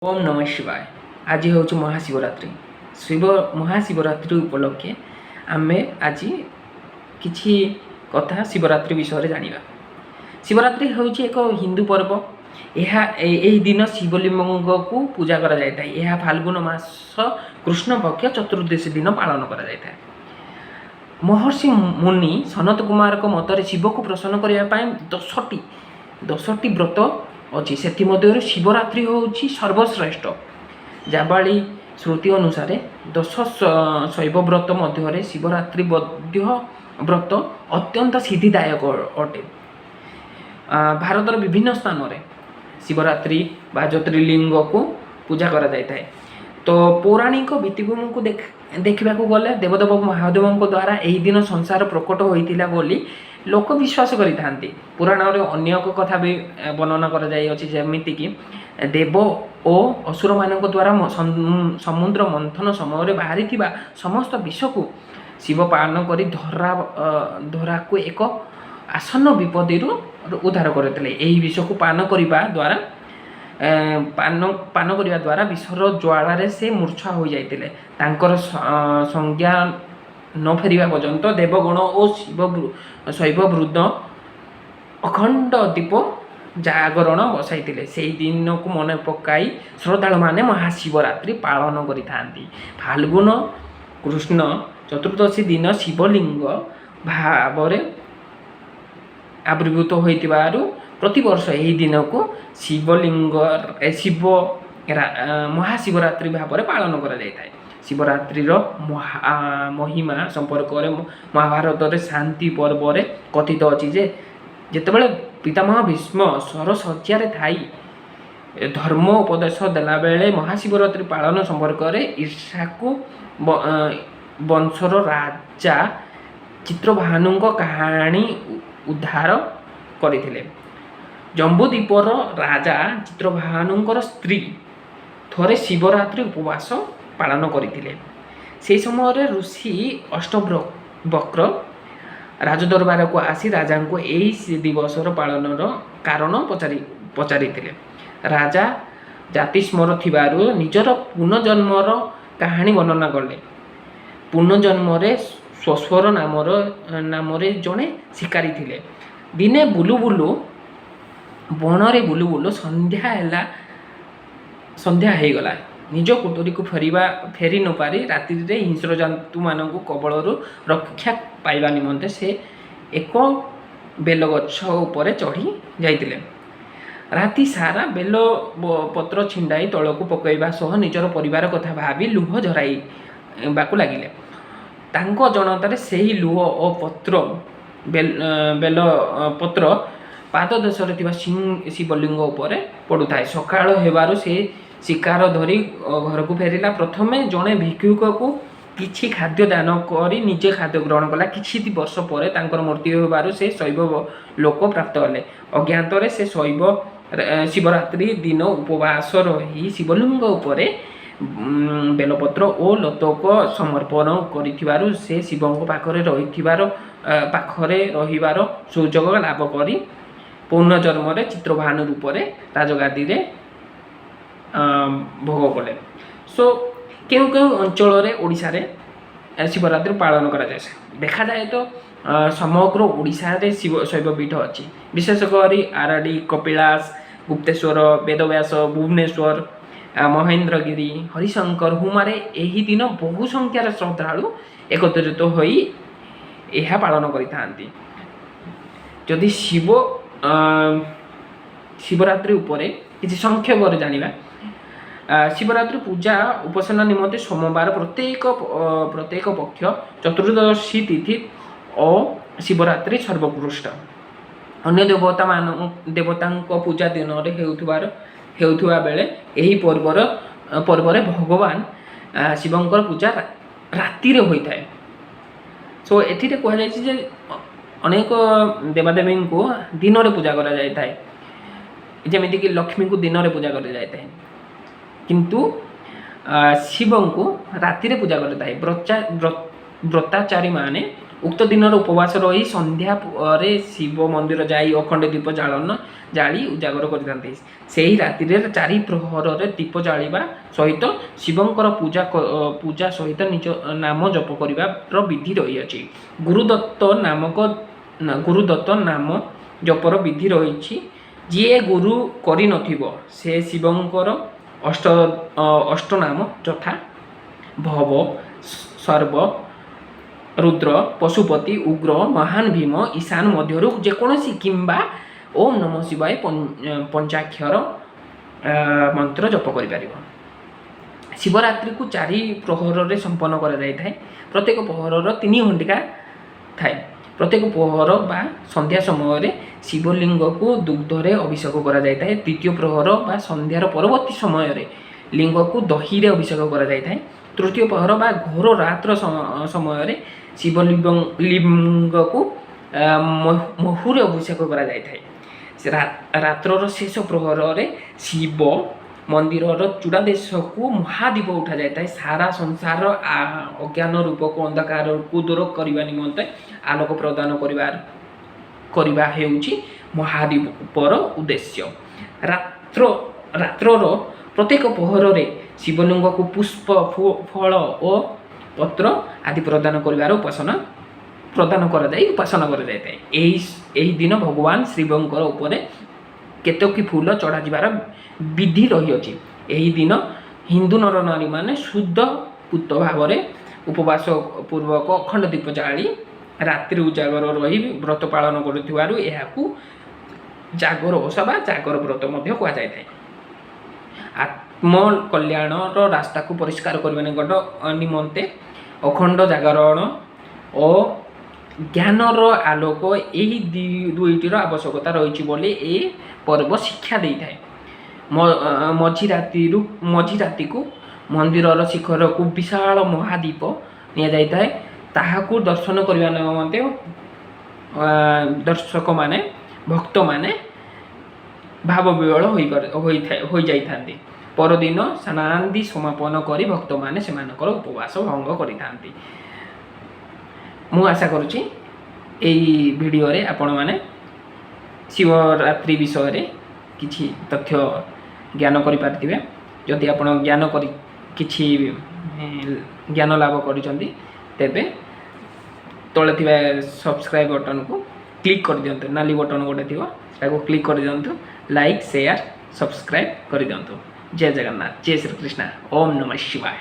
ओम नमः शिवाय। आज हूँ महाशिवरात्रि। शिव महाशिवरात्रि उपलक्षे आम आज किछि कथा शिवरात्रि विषय जानिबा। शिवरात्रि हूँ एक हिंदू पर्व। यह दिन शिवलिंग को पूजा करा जाता है। यह फाल्गुन मास कृष्ण पक्ष चतुर्दशी दिन पालन करा जाता है। महर्षि मुनि सनत कुमार को मतरे शिव को प्रसन्न करने 10टी व्रत अच्छी से शिवरात्रि हूँ सर्वश्रेष्ठ। जाबाड़ी श्रुति अनुसार 10 शैव व्रत मध्य शिवरात्रि व्रत अत्यंत सिद्धिदायक अटे। भारतर विभिन्न स्थान में शिवरात्रि बा ज्योतिर्लिंग को पूजा करा जाता है। तो पौराणिक भित्तिभूमि को देखा गले देवदेव महादेव द्वारा यही दिन संसार प्रकट होता बोली लोक विश्वास करिथांती। पुराण रे अन्य एक कथा भी वर्णना करा जाय अछि, जेमिति कि देव और असुर मानक द्वारा समुद्र मंथन समय बाहरी थिबा समस्त विष को शिव पालन करी धरा को एक आसन्न विपद उद्धार करते। यही विष को पान करने द्वारा पान करने द्वारा विषर ज्वाला से मूर्छा हो जाते। तांकर संज्ञा न फेरिबा पर्यंत देवगण और शैव वृद्ध अखंड दीप जागरण बसाई से दिन को मन पकाई श्रद्धा माने महाशिवरात्रि पालन करिथांती। फाल्गुन कृष्ण चतुर्दशी दिन शिवलिंग भाव आविर्भूत होइतिबारु प्रति वर्ष यही दिन को शिवलिंग महाशिवरात्रि भाव पालन करा जायता है। शिवरात्रि महिमा संपर्क महाभारत शांति पर्व कथित अच्छी जे जितेबाला पितामह भीष्म सरसज्जार थाई धर्म उपदेश देला बेले महाशिवरात्रि पालन संपर्क ईर्षा को वंशर राजा चित्रभानु कहानी उद्धार करथिले। जम्बूद्वीपर राजा चित्रभानुंकर स्त्री थोड़े शिवरात्रि उपवास पालन करथिले। से समय ऋषि अष्टवक्र राजदरबार को आसी राजा को यही दिवसर पालनर कारण पचारि राजा जाति स्मर थिबारु निजर पुनर्जन्मर कहानी वर्णना कले। पुनर्जन्म स्वस्वर नामरे जड़े शिकारी थिले। दिने बुलु बुलु बनरे बुलु बुलु संध्या हो गला। निज कुटुरी को फेरी न पारी राति हिंस्र जंतु मान कबल रक्षा पाइबा निमंते से एक बेल गछ उपर चढ़ी जाइतिले। राति सारा बेल पत्र छिंडाई तल को पकईबा सह निजर परिवार कथा भावी लुह झराई बाकु लागिले। तांको जनतार सेही लुह और पत्र बेल पत्र पाद देशरे थिबा शिवलिंग उपर पड़ुଥାଏ। सकाळ हेबारु से शिकार धरी घर को फेरिला। प्रथमे जड़े भिक्षुक को किछि खाद्य दान करी निजे खाद्य ग्रहण कला। किछि वर्ष पर तांकर मृत्यु होबारु से शैव लोक प्राप्त हेले। अज्ञातरे से शैव शिवरात्रि दिन उपवास रही शिवलिंग उपर बेलपत्र और लतक समर्पण करिथिबारु से शिवंक पाखरे रहिबार सुजोग लाभ करी पुनर्जन्म चित्रभानु रूप राजगादी भोग कले। सो क्यों अंचल ओडिशा रे शिवरात्रि पालन करा जाए देखा जाए तो समग्र ओडिशा रे शैवपीठ अच्छी। विशेषकर आरडी कपिलास गुप्तेश्वर वेदव्यास भुवनेश्वर महेंद्रगिरी हरिशंकर हुमारे यही दिन बहु संख्यार श्रद्धालु एकत्रित होई यह पालन करिथांती। जदि शिवरात्रि उपरे किसी संक्षेप जानिबा। शिवरात्रि पूजा उपासना निमंते सोमवार प्रत्येक पक्ष चतुर्दशी तिथि और शिवरात्रि सर्वोत्कृष्ट। अन्य देवता पूजा दिन हेउथुवा बेले यही पर्व भगवान शिवंकर पूजा राति रे होता है। सो एथिरे कह जाय जे अनेक देवादेवी को दिन रे पूजा करा जाता है। जेमिति कि लक्ष्मी को दिन रे पूजा करा जाता है, किंतु शिव को राति रे पूजा करता है। व्रताचारी माने उक्त दिन उपवास रही संध्या पर शिव मंदिर जाई अखंड दीप जालन जाली उजागर करते से ही राति चारि प्रहर दीप जालिबा सहित शिवंकर पूजा सहित निज नाम जप कर विधि रही अछि। गुरुदत्त नाम जपर विधि रही जी गुरु करि नथिबो से शिवंकर अष्टनाम यथा भव सर्व रुद्र पशुपति उग्र महान भीम ईशान मध्यरु जेकोसी किंबा ओम नमः शिवाय पंचाक्षर मंत्र जप कर। शिवरात्रि को 4 प्रहर संपन्न कर प्रत्येक प्रहर 3 घंटिका थाए। प्रत्येक प्रहर बा संध्या समय शिवलिंग को दुग्धरे अभिषेक करा जाय थाए। तृतीय प्रहर बा संध्यार परवर्ती समय लिंग को दही रे अभिषेक करा जाय थाए। तृतीय प्रहर बा घोर रात्र समय शिवलिंग को महुरे अभिषेक करा जाय थाए। रात्रर शेष प्रहर शिव मंदिर चूड़ा देश को महादीप उठा जाए थाए। सारा संसार अज्ञान रूप को अंधकार को दूर करने निमंते आलोक प्रदान करवा हेउची महादीपर उद्देश्य। रात्रर प्रत्येक प्रहर शिवलिंग को पुष्प फल और पत्र आदि प्रदान कर उपासना दिन भगवान शिवंकर ऊपर केतकी फूल चढ़ा जीवार विधि रही अछि। एही दिन हिंदू नर नारी माने शुद्ध पूत भाव उपवास पूर्वक अखंड दीप जाली रात्रि उजागर रही व्रत पालन करुथिबारु एहाकू जागर ओषा बा जागर व्रत मध्य कहा जाय थाए। आत्म कल्याण रास्ता को परिष्कार करने निमंते अखंड जागरण और ज्ञानर आलोक यही दुईटर आवश्यकता रही बोली ए पर्व शिक्षा दे थाए। मझी राति को मंदिर शिखर को विशाल महादीप नि जाए ताहाकू दर्शन करने निमंते दर्शक माने भक्त माने भाव विवल हो जाइथांती। परदिन स्नानादि समापन करी भक्त माने सेमानकर उपवास भंग करिथांती। मु आशा करुच्ची एई वीडियो रे आपण माने शिवरात्रि विषय रे किछि तथ्य ज्ञान करि पारथिबे। जदि आपण ज्ञान करि किछि ज्ञान लाभ करिसंती तेबे तळे थिबा सब्सक्राइब बटन को क्लिक कर दियंतु। नाली बटन गोटे थिबो ताको क्लिक कर दियंतु। लाइक शेयर सब्सक्राइब कर दियंतु। जय जगन्नाथ जय श्री कृष्ण ओम नमः शिवाय।